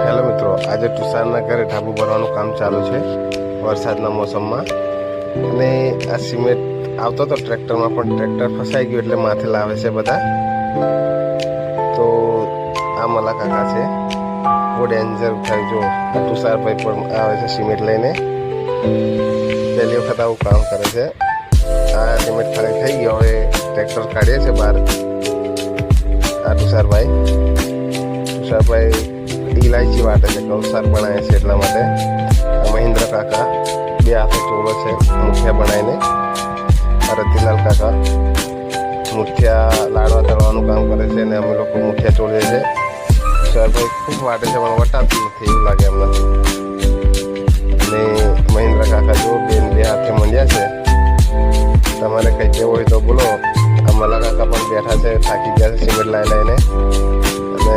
Hello મિત્રો, આજે તુષારના ઘરે ઢાબુ ભરવાનું કામ ચાલુ છે વરસાદના મોસમમાં. અને આ સિમેન્ટ આવતો હતો ટ્રેક્ટરમાં, પણ ટ્રેક્ટર ફસાઈ ગયું એટલે માથે લાવે છે બધા. તો આ મલા કાકા છે, બહુ ડેન્જર થાય. જો તુષારભાઈ પણ આવે છે સિમેન્ટ લઈને. પહેલી વખત આવું કામ કરે છે. આ સિમેન્ટ ખાલી થઈ ગયો, હવે ટ્રેક્ટર કાઢીએ છે બહાર. આ તુષારભાઈ ઇલાયચી વાટે છે, કૌસાર બનાવે છે એટલા માટે. મહેન્દ્ર કાકા બે હાથે ચોળો છે મુઠિયા બનાવીને. રતિલાલ કાકા મુઠિયા લાડવા તળવાનું કામ કરે છે અને અમે લોકો મુઠિયા ચોળીએ છીએ. તુષારભાઈ ખૂબ વાટે છે પણ વટાતું નથી એવું લાગે એમને. અને મહેન્દ્ર કાકા જો બેન બે હાથે મંડ્યા છે. તમારે કંઈ કહેવું હોય તો બોલો. આ મલા કાકા પણ બેઠા છે, થાકી ગયા છે સિમેન્ટ લાઈ લઈને. અને